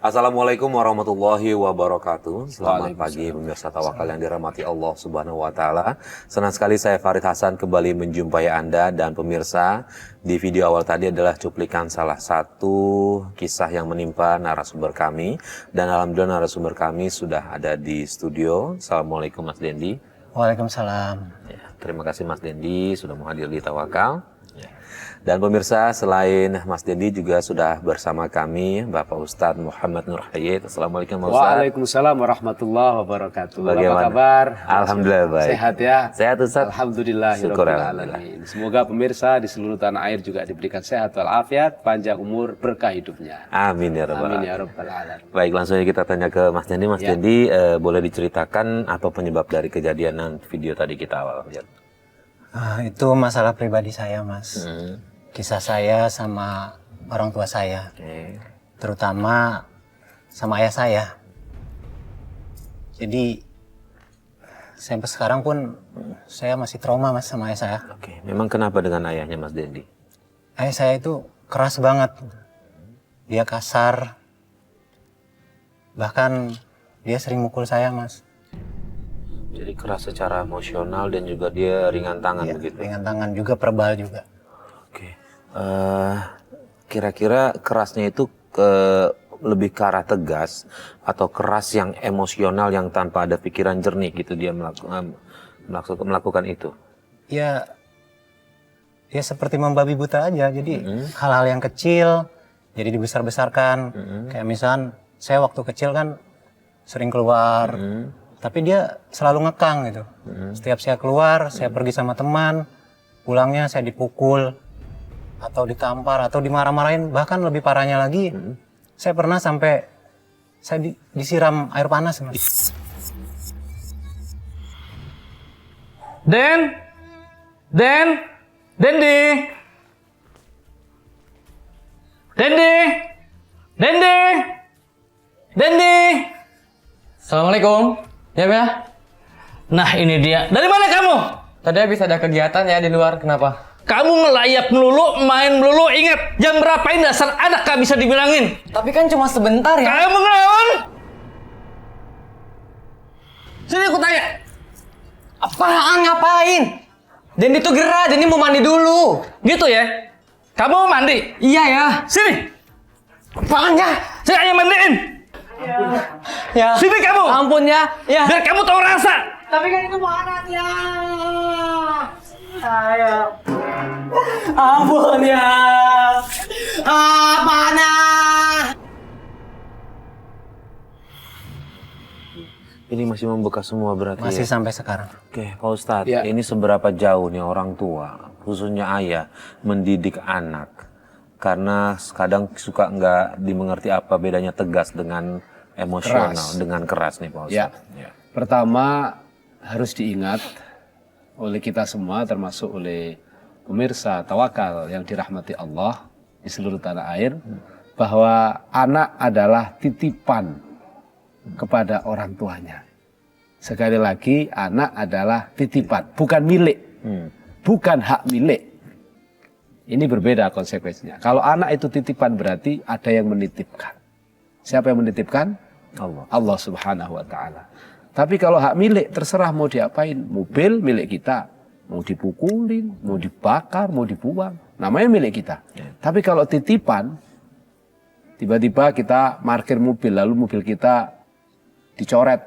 Assalamualaikum warahmatullahi wabarakatuh. Selamat pagi pemirsa Tawakal yang dirahmati Allah Subhanahu wa taala. Senang sekali saya Farid Hasan kembali menjumpai Anda dan pemirsa. Di video awal tadi adalah cuplikan salah satu kisah yang menimpa narasumber kami, dan alhamdulillah narasumber kami sudah ada di studio. Assalamualaikum Mas Dendi. Waalaikumsalam. Ya, terima kasih Mas Dendi sudah mau hadir di Tawakal. Dan pemirsa, selain Mas Dendi juga sudah bersama kami Bapak Ustadz Muhammad Nur Hayat. Assalamualaikum Pak Ustadz. Waalaikumsalam warahmatullahi wabarakatuh. Bagaimana? Apa kabar? Alhamdulillah baik. Sehat ya? Sehat Ustadz. Alhamdulillah. Syukur Alamin. Semoga pemirsa di seluruh tanah air juga diberikan sehat walafiat, panjang umur, berkah hidupnya. Amin ya rabbal Amin alamin. ya rabbal alamin. Baik, langsung aja kita tanya ke Mas Dendi. Mas Ya. Dendi, boleh diceritakan apa penyebab dari kejadian video tadi kita awal? Itu masalah pribadi saya, Mas. Kisah saya sama orang tua saya, Oke. terutama sama ayah saya. Jadi sampai sekarang pun saya masih trauma, Mas, sama ayah saya. Oke, memang kenapa dengan ayahnya Mas Dendi? Ayah saya itu keras banget. Dia kasar. Bahkan dia sering mukul saya, Mas. Jadi keras secara emosional dan juga dia ringan tangan Iya, begitu. ringan tangan juga, verbal juga. Oke. Kira-kira kerasnya itu lebih ke arah tegas atau keras yang emosional yang tanpa ada pikiran jernih gitu dia melakukan itu? Ya seperti membabi buta aja. Jadi hal-hal yang kecil jadi dibesar-besarkan. Kayak misalkan saya waktu kecil kan sering keluar, tapi dia selalu ngekang gitu. Setiap saya keluar, saya pergi sama teman, pulangnya saya dipukul atau ditampar atau dimarah-marahin. Bahkan lebih parahnya lagi, saya pernah sampai saya disiram air panas, Mas. Dendi, Assalamualaikum. Ya, ya. Nah, ini dia. Dari mana kamu? Tadi habis ada kegiatan ya di luar, kenapa? Kamu ngelayap melulu, main melulu. Ingat, jam berapa ini dasar anak gak bisa dibilangin. Tapi kan cuma sebentar ya. Kamu ngelawan? Sini aku tanya. Apaan ngapain? Dendi tuh gerah, Dendi mau mandi dulu. Gitu ya? Kamu mau mandi? Iya ya. Sini. Apaan ya? Saya yang mandiin. Ya. Sini kamu. Ampun ya. Ya. Biar kamu tahu rasa. Tapi kan itu panasnya. Saya. Ampun ya. Panas. Ini masih membekas semua berarti Masih ya? sampai sekarang. Oke, Pak Ustadz, Ya. ini seberapa jauh nih orang tua, khususnya ayah, mendidik anak? Karena kadang suka nggak dimengerti apa bedanya tegas dengan emosional, Keras. dengan keras nih Pak Ya. Ustadz. Ya. Pertama harus diingat oleh kita semua, termasuk oleh pemirsa Tawakal yang dirahmati Allah di seluruh tanah air, bahwa anak adalah titipan kepada orang tuanya. Sekali lagi, anak adalah titipan, bukan milik, bukan hak milik. Ini berbeda konsekuensinya. Kalau anak itu titipan berarti ada yang menitipkan. Siapa yang menitipkan? Allah Subhanahu wa Ta'ala. Tapi kalau hak milik, terserah mau diapain. Mobil milik kita, mau dipukulin, mau dibakar, mau dibuang, namanya milik kita. Tapi kalau titipan, tiba-tiba kita parkir mobil, lalu mobil kita dicoret,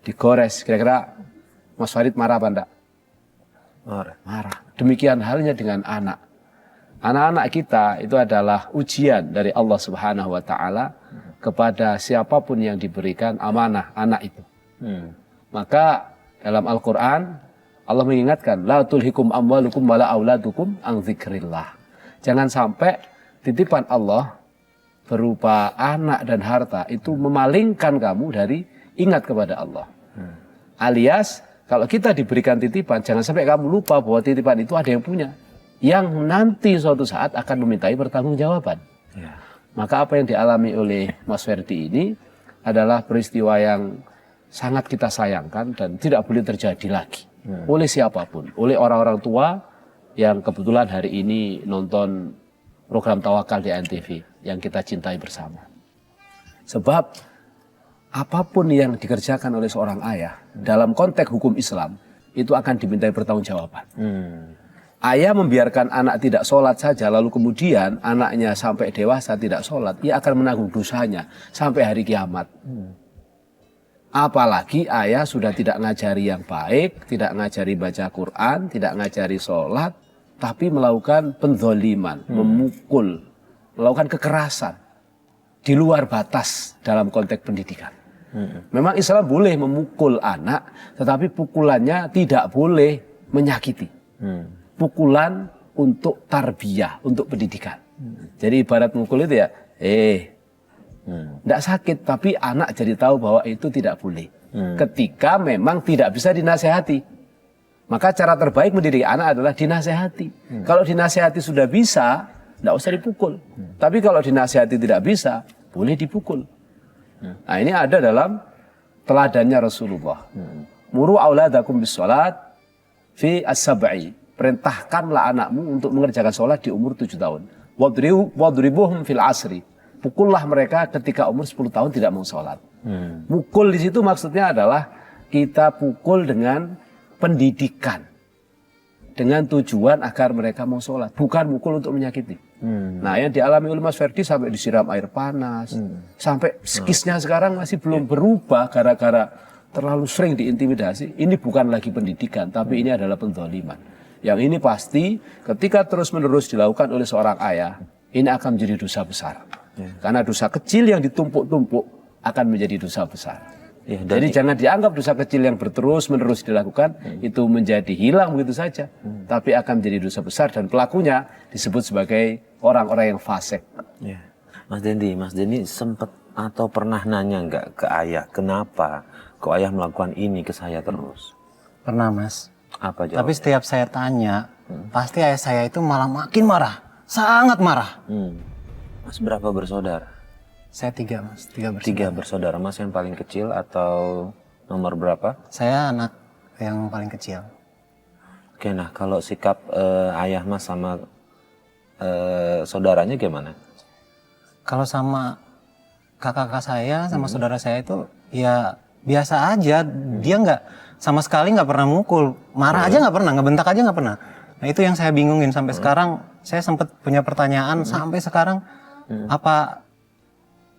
digores, kira-kira Mas Farid marah apa enggak? Marah. Demikian halnya dengan anak. Anak-anak kita itu adalah ujian dari Allah Subhanahu wa Ta'ala kepada siapapun yang diberikan amanah anak itu. Maka dalam Al-Quran Allah mengingatkan, la tulhikum amwalukum wala auladukum an dzikrillah. Jangan sampai titipan Allah berupa anak dan harta itu memalingkan kamu dari ingat kepada Allah. Alias kalau kita diberikan titipan, jangan sampai kamu lupa bahwa titipan itu ada yang punya, yang nanti suatu saat akan memintai pertanggungjawaban. Maka apa yang dialami oleh Mas Ferdi ini adalah peristiwa yang sangat kita sayangkan dan tidak boleh terjadi lagi oleh siapapun, oleh orang-orang tua yang kebetulan hari ini nonton program Tawakal di ANTV yang kita cintai bersama. Sebab apapun yang dikerjakan oleh seorang ayah dalam konteks hukum Islam itu akan dimintai pertanggungjawaban. Ayah membiarkan anak tidak sholat saja, lalu kemudian anaknya sampai dewasa tidak sholat, ia akan menanggung dosanya sampai hari kiamat. Apalagi ayah sudah tidak ngajari yang baik, tidak ngajari baca Quran, tidak ngajari sholat, tapi melakukan penzoliman, memukul, melakukan kekerasan di luar batas dalam konteks pendidikan. Memang Islam boleh memukul anak, tetapi pukulannya tidak boleh menyakiti. Pukulan untuk tarbiyah, untuk pendidikan. Jadi ibarat mukul itu ya, tidak sakit, tapi anak jadi tahu bahwa itu tidak boleh. Ketika memang tidak bisa dinasehati. Maka cara terbaik mendidik anak adalah dinasehati. Kalau dinasehati sudah bisa, tidak usah dipukul. Tapi kalau dinasehati tidak bisa, boleh dipukul. Nah ini ada dalam teladannya Rasulullah. Muru auladakum bis sholat fi as-sab'i. Perintahkanlah anakmu untuk mengerjakan sholat di umur 7 tahun. Wadribuhum fil asri. Pukullah mereka ketika umur 10 tahun tidak mau sholat. Mukul di situ maksudnya adalah kita pukul dengan pendidikan. Dengan tujuan agar mereka mau sholat. Bukan mukul untuk menyakiti. Nah yang dialami oleh Mas Ferdi sampai disiram air panas. Sampai psikisnya sekarang masih belum berubah gara-gara terlalu sering diintimidasi. Ini bukan lagi pendidikan, tapi ini adalah penzaliman. Yang ini pasti ketika terus-menerus dilakukan oleh seorang ayah, ini akan menjadi dosa besar. Karena dosa kecil yang ditumpuk-tumpuk akan menjadi dosa besar. Jadi jangan dianggap dosa kecil yang berterus-menerus dilakukan itu menjadi hilang begitu saja. Tapi akan menjadi dosa besar dan pelakunya disebut sebagai orang-orang yang fasik. Mas Dendi sempat atau pernah nanya nggak ke ayah, kenapa kok ayah melakukan ini ke saya terus? Pernah, Mas. Apa jawabnya? Tapi setiap saya tanya, pasti ayah saya itu malah makin marah. Sangat marah. Mas berapa bersaudara? Saya 3, Mas. 3 bersaudara. 3 bersaudara. Mas yang paling kecil atau nomor berapa? Saya anak yang paling kecil. Oke, nah kalau sikap ayah Mas sama saudaranya gimana? Kalau sama kakak-kakak saya, sama saudara saya itu ya biasa aja. Dia sama sekali nggak pernah mukul. Marah aja nggak pernah, ngebentak aja nggak pernah. Nah itu yang saya bingungin sampai sekarang. Saya sempat punya pertanyaan sampai sekarang. Apa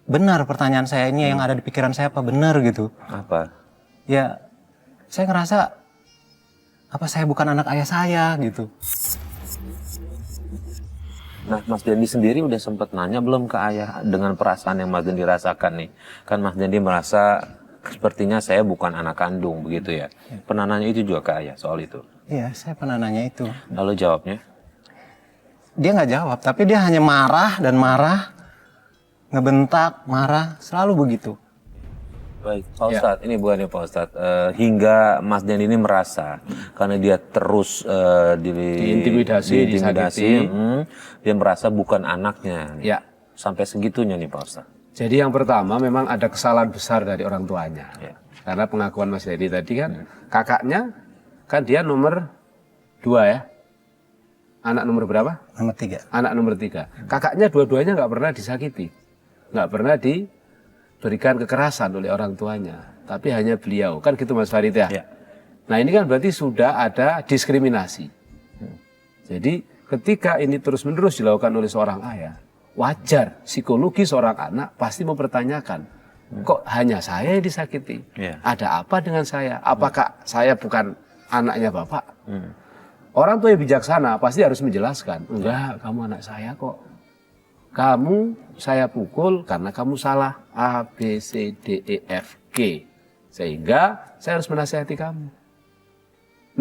benar pertanyaan saya ini yang ada di pikiran saya apa benar gitu? Apa? Ya saya ngerasa apa saya bukan anak ayah saya gitu. Nah, Mas Dendi sendiri udah sempat nanya belum ke ayah dengan perasaan yang Mas Dendi rasakan nih? Kan Mas Dendi merasa sepertinya saya bukan anak kandung begitu ya. Pernah nanya itu juga ke ayah soal itu? Iya, saya pernah nanya itu. Lalu jawabnya? Dia nggak jawab, tapi dia hanya marah dan marah, ngebentak, marah, selalu begitu. Baik, Pak Ustadz, ini bukannya Pak Ustadz, hingga Mas Dendi ini merasa karena dia terus diintimidasi, disakiti, dia merasa bukan anaknya. Ya. Sampai segitunya nih Pak Ustadz. Jadi yang pertama memang ada kesalahan besar dari orang tuanya. Karena pengakuan Mas Dendi tadi kan, kakaknya kan dia nomor 2 ya. Anak nomor berapa? Nomor 3. Anak nomor 3. Kakaknya dua-duanya nggak pernah disakiti. Nggak pernah diberikan kekerasan oleh orang tuanya. Tapi hanya beliau. Kan gitu Mas Farid ya? Nah ini kan berarti sudah ada diskriminasi. Jadi ketika ini terus-menerus dilakukan oleh seorang ayah, wajar psikologi seorang anak pasti mempertanyakan, kok hanya saya yang disakiti? Ada apa dengan saya? Apakah saya bukan anaknya bapak? Orang tua yang bijaksana pasti harus menjelaskan, enggak, kamu anak saya kok. Kamu saya pukul karena kamu salah A, B, C, D, E, F, G. Sehingga saya harus menasihati kamu.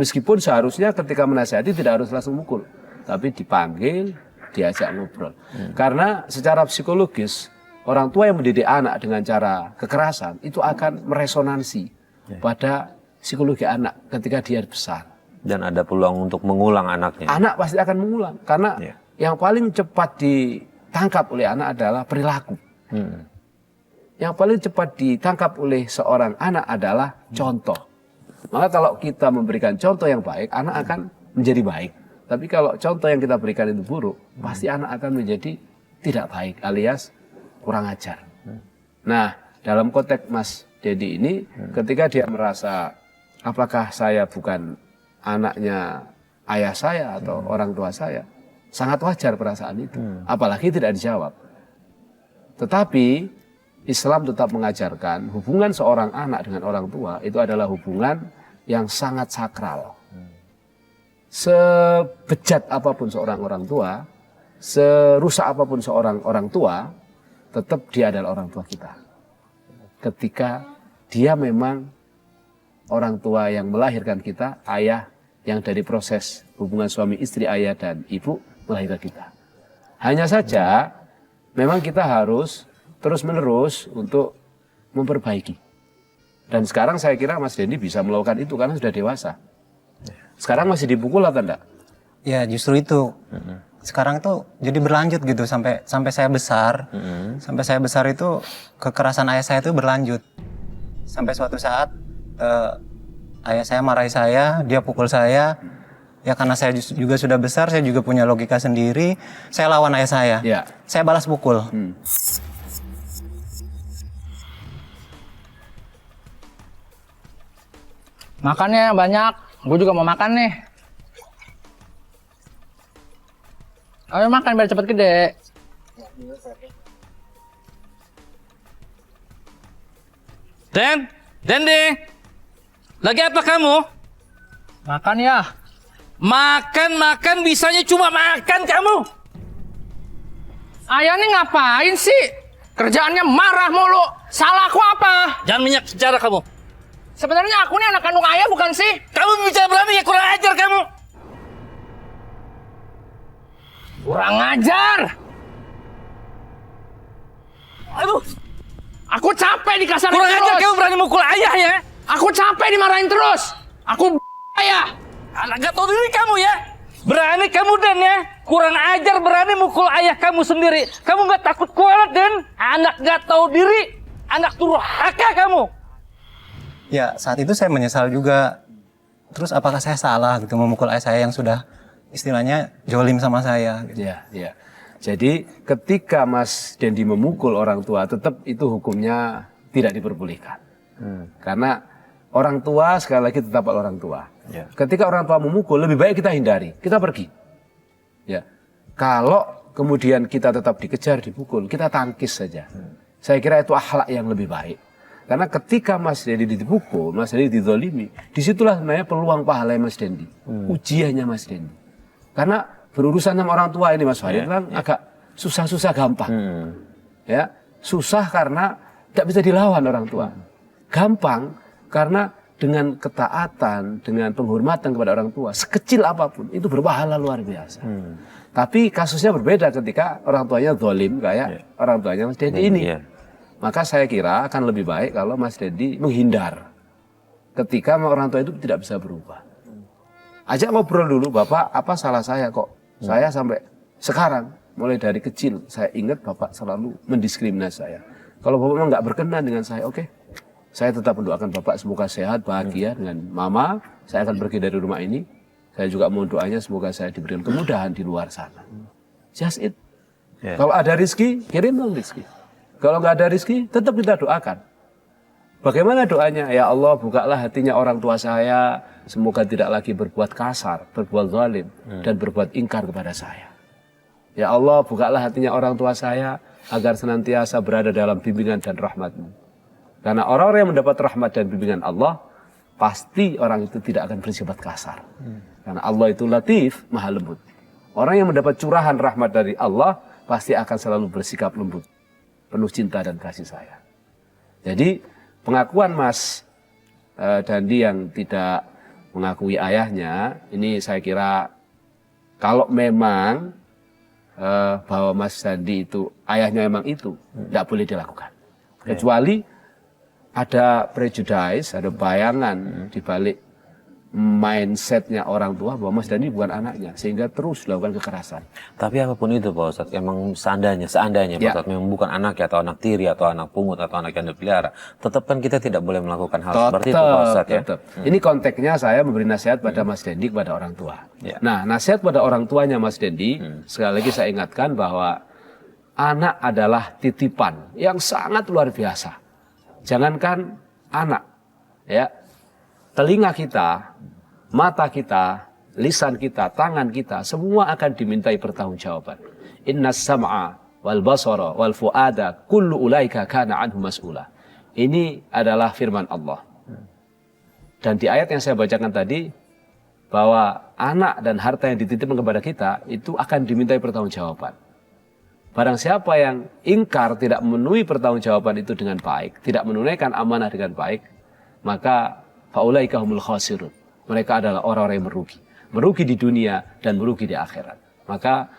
Meskipun seharusnya ketika menasihati tidak harus langsung mukul. Tapi dipanggil, diajak ngobrol. Karena secara psikologis, orang tua yang mendidik anak dengan cara kekerasan itu akan meresonansi pada psikologi anak ketika dia besar. Dan ada peluang untuk mengulang anaknya. Anak pasti akan mengulang. Karena yang paling cepat ditangkap oleh anak adalah perilaku. Yang paling cepat ditangkap oleh seorang anak adalah contoh. Maka kalau kita memberikan contoh yang baik, anak akan menjadi baik. Tapi kalau contoh yang kita berikan itu buruk, pasti anak akan menjadi tidak baik alias kurang ajar. Nah, dalam konteks Mas Dendi ini, ketika dia merasa apakah saya bukan anaknya ayah saya atau orang tua saya, sangat wajar perasaan itu. Apalagi tidak dijawab. Tetapi Islam tetap mengajarkan hubungan seorang anak dengan orang tua itu adalah hubungan yang sangat sakral. Sebejat apapun seorang orang tua, serusak apapun seorang orang tua, tetap dia adalah orang tua kita. Ketika dia memang orang tua yang melahirkan kita, ayah yang dari proses hubungan suami istri, ayah dan ibu melahirkan kita. Hanya saja memang kita harus terus-menerus untuk memperbaiki. Dan sekarang saya kira Mas Dendi bisa melakukan itu karena sudah dewasa. Sekarang masih dipukul atau enggak? Ya justru itu. Sekarang tuh jadi berlanjut gitu sampai saya besar. Sampai saya besar itu kekerasan ayah saya itu berlanjut. Sampai suatu saat ayah saya marahi saya, dia pukul saya. Ya karena saya juga sudah besar, saya juga punya logika sendiri. Saya lawan ayah saya. Ya. Saya balas pukul. Makannya banyak. Gue juga mau makan nih. Ayo makan biar cepet gede. Dendi, lagi apa kamu? Makan ya. Makan bisanya cuma makan kamu. Ayah nih ngapain sih? Kerjaannya marah mulu. Salah aku apa? Jangan banyak bicara kamu. Sebenarnya aku nih anak kandung ayah bukan sih? Kamu bicara berani ya, kurang ajar kamu. Kurang ajar. Aduh. Aku capek dikasarin terus. Kurang ajar kamu berani mukul ayah ya. Aku capek dimarahin terus. Aku ayah. Anak gak tahu diri kamu ya. Berani kamu Dan ya. Kurang ajar berani mukul ayah kamu sendiri. Kamu gak takut kualat Dan? Anak gak tahu diri. Anak durhaka kamu. Ya saat itu saya menyesal juga. Terus apakah saya salah gitu memukul ayah saya yang sudah istilahnya jolim sama saya gitu. Ya. Jadi ketika Mas Dendi memukul orang tua, tetap itu hukumnya tidak diperbolehkan. Karena orang tua sekali lagi tetap orang tua. Ya. Ketika orang tua memukul, lebih baik kita hindari, kita pergi. Ya. Kalau kemudian kita tetap dikejar, dipukul, kita tangkis saja. Saya kira itu akhlak yang lebih baik. Karena ketika Mas Dendi dipukul, Mas Dendi dizolimi, disitulah sebenarnya peluang pahala Mas Dendi, ujiannya Mas Dendi. Karena berurusan sama orang tua ini Mas Farid kan agak susah-susah gampang. Ya, susah karena tidak bisa dilawan orang tua. Gampang karena dengan ketaatan, dengan penghormatan kepada orang tua, sekecil apapun itu berpahala luar biasa. Tapi kasusnya berbeda ketika orang tuanya zalim kayak orang tuanya Mas Dendi ini. Maka saya kira akan lebih baik kalau Mas Dendi menghindar ketika orang tua itu tidak bisa berubah. Ajak ngobrol dulu, Bapak, apa salah saya kok? Saya sampai sekarang, mulai dari kecil, saya ingat Bapak selalu mendiskriminasi saya. Kalau Bapak memang nggak berkenan dengan saya, oke. Saya tetap mendoakan Bapak semoga sehat, bahagia dengan Mama. Saya akan pergi dari rumah ini. Saya juga mohon doanya semoga saya diberikan kemudahan di luar sana. Just it. Kalau ada rezeki, kirim dong rezeki. Kalau nggak ada rezeki, tetap kita doakan. Bagaimana doanya? Ya Allah, bukalah hatinya orang tua saya. Semoga tidak lagi berbuat kasar, berbuat zalim, dan berbuat ingkar kepada saya. Ya Allah, bukalah hatinya orang tua saya agar senantiasa berada dalam bimbingan dan rahmat-Mu. Karena orang-orang yang mendapat rahmat dan bimbingan Allah, pasti orang itu tidak akan bersifat kasar. Karena Allah itu latif, maha lembut. Orang yang mendapat curahan rahmat dari Allah, pasti akan selalu bersikap lembut, penuh cinta dan kasih sayang. Jadi pengakuan Mas Dendi yang tidak mengakui ayahnya, ini saya kira kalau memang bahwa Mas Dendi itu ayahnya memang itu, tidak boleh dilakukan. Kecuali ada prejudice, ada bayangan di balik mindsetnya orang tua bahwa Mas Dendi bukan anaknya, sehingga terus melakukan kekerasan. Tapi apapun itu Pak Ustadz, emang seandainya Pak Ustadz memang bukan anaknya atau anak tiri atau anak pungut atau anak yang dipelihara, tetap kan kita tidak boleh melakukan hal seperti itu Pak Ustadz ya. Ini konteksnya saya memberi nasihat pada Mas Dendi kepada orang tua. Nah, nasihat pada orang tuanya Mas Dendi, sekali lagi saya ingatkan bahwa anak adalah titipan yang sangat luar biasa. Jangankan anak, ya, telinga kita, mata kita, lisan kita, tangan kita, semua akan dimintai pertanggungjawaban. Innas sam'a wal basara wal fuada kullu ulaika kana anhu mas'ula. Ini adalah firman Allah. Dan di ayat yang saya bacakan tadi, bahwa anak dan harta yang dititipkan kepada kita itu akan dimintai pertanggungjawaban. Barang siapa yang ingkar, tidak memenuhi pertanggungjawaban itu dengan baik, tidak menunaikan amanah dengan baik, maka faulaika humul khasirun. Mereka adalah orang-orang yang merugi. Merugi di dunia dan merugi di akhirat. Maka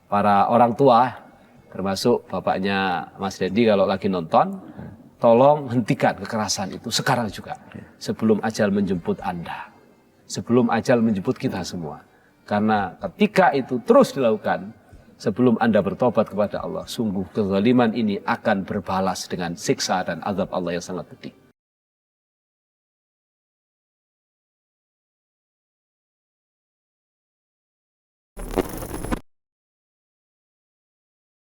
para orang tua, termasuk bapaknya Mas Dendi kalau lagi nonton, tolong hentikan kekerasan itu sekarang juga. Sebelum ajal menjemput Anda. Sebelum ajal menjemput kita semua. Karena ketika itu terus dilakukan, sebelum Anda bertobat kepada Allah, sungguh kezaliman ini akan berbalas dengan siksa dan azab Allah yang sangat pedih.